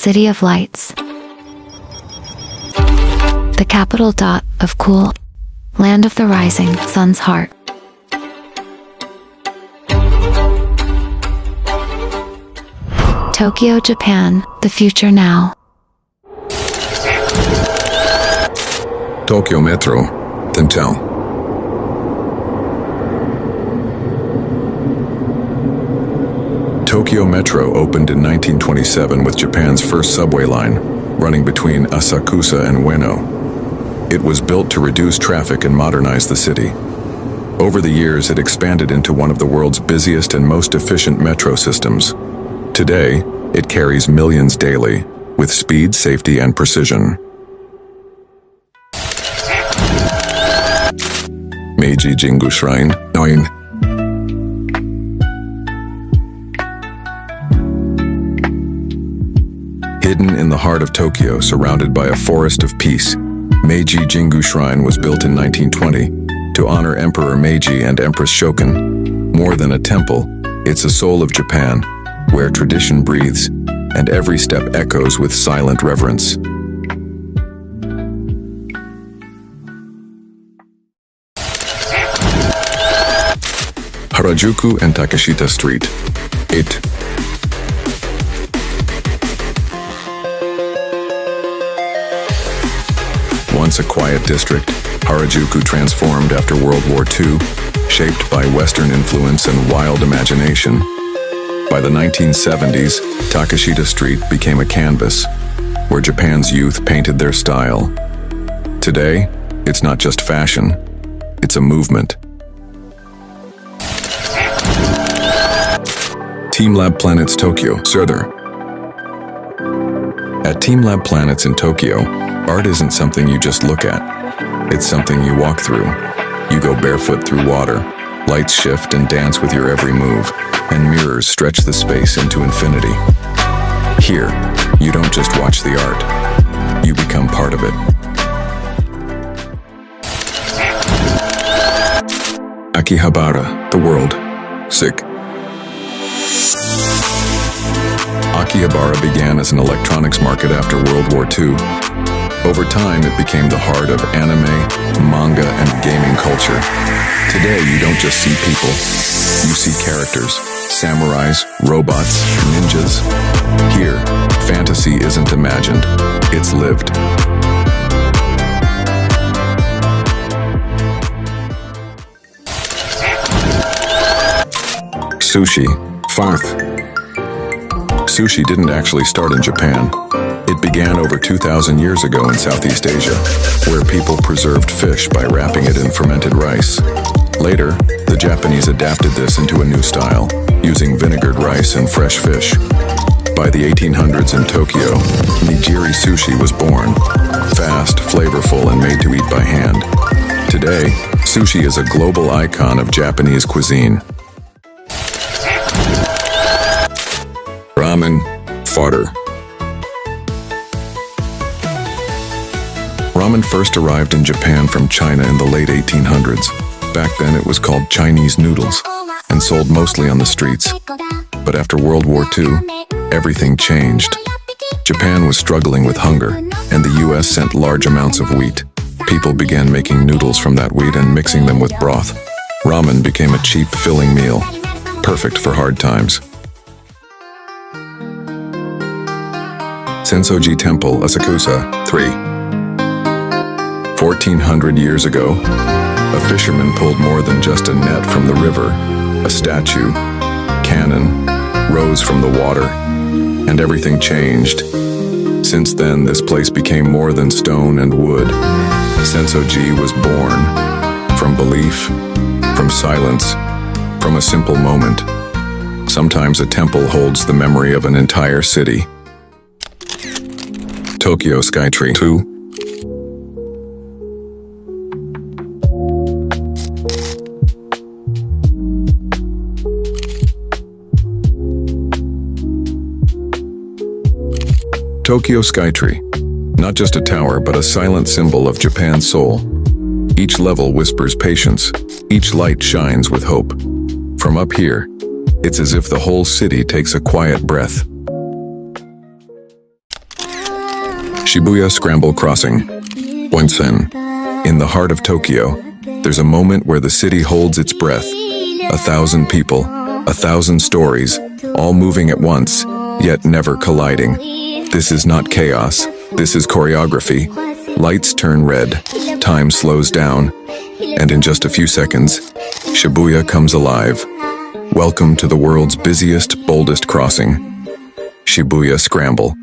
city of lights. The capital dot of cool, land of the rising sun's heart. Tokyo, Japan, the future now. Tokyo Metro, Temple. Tokyo Metro opened in 1927 with Japan's first subway line, running between Asakusa and Ueno. It was built to reduce traffic and modernize the city. Over the years, it expanded into one of the world's busiest and most efficient metro systems. Today, it carries millions daily, with speed, safety, and precision. Meiji Jingu Shrine, 9. Hidden in the heart of Tokyo, surrounded by a forest of peace, Meiji Jingu Shrine was built in 1920 to honor Emperor Meiji and Empress Shokin. More than a temple, it's a soul of Japan, where tradition breathes and every step echoes with silent reverence. Harajuku and Takeshita Street, 8. Once a quiet district, Harajuku transformed after World War II, shaped by Western influence and wild imagination. By the 1970s, Takeshita Street became a canvas, where Japan's youth painted their style. Today, it's not just fashion, it's a movement. Team Lab Planets Tokyo, Surther. At Team Lab Planets in Tokyo, art isn't something you just look at. It's something you walk through. You go barefoot through water, lights shift and dance with your every move, and mirrors stretch the space into infinity. Here, you don't just watch the art, you become part of it. Akihabara, the world, sick. Akihabara began as an electronics market after World War II. Over time, it became the heart of anime, manga, and gaming culture. Today, you don't just see people. You see characters, samurais, robots, ninjas. Here, fantasy isn't imagined, it's lived. Sushi, Farth. Sushi didn't actually start in Japan. It began over 2,000 years ago in Southeast Asia, where people preserved fish by wrapping it in fermented rice. Later, the Japanese adapted this into a new style, using vinegared rice and fresh fish. By the 1800s in Tokyo, nigiri sushi was born, fast, flavorful, and made to eat by hand. Today, sushi is a global icon of Japanese cuisine. Ramen, fodder. Ramen first arrived in Japan from China in the late 1800s. Back then it was called Chinese noodles and sold mostly on the streets. But after World War II, everything changed. Japan was struggling with hunger, and the US sent large amounts of wheat. People began making noodles from that wheat and mixing them with broth. Ramen became a cheap, filling meal, perfect for hard times. Sensoji Temple, Asakusa, 3. 1,400 years ago, a fisherman pulled more than just a net from the river. A statue, cannon, rose from the water, and everything changed. Since then, this place became more than stone and wood. Sensoji was born from belief, from silence, from a simple moment. Sometimes a temple holds the memory of an entire city. Tokyo Skytree, 2. Tokyo Skytree, not just a tower, but a silent symbol of Japan's soul. Each level whispers patience, each light shines with hope. From up here, it's as if the whole city takes a quiet breath. Shibuya Scramble Crossing, Onsen. In the heart of Tokyo, there's a moment where the city holds its breath. 1,000 people, 1,000 stories, all moving at once, yet never colliding. This is not chaos, this is choreography. Lights turn red, time slows down, and in just a few seconds, Shibuya comes alive. Welcome to the world's busiest, boldest crossing, Shibuya Scramble.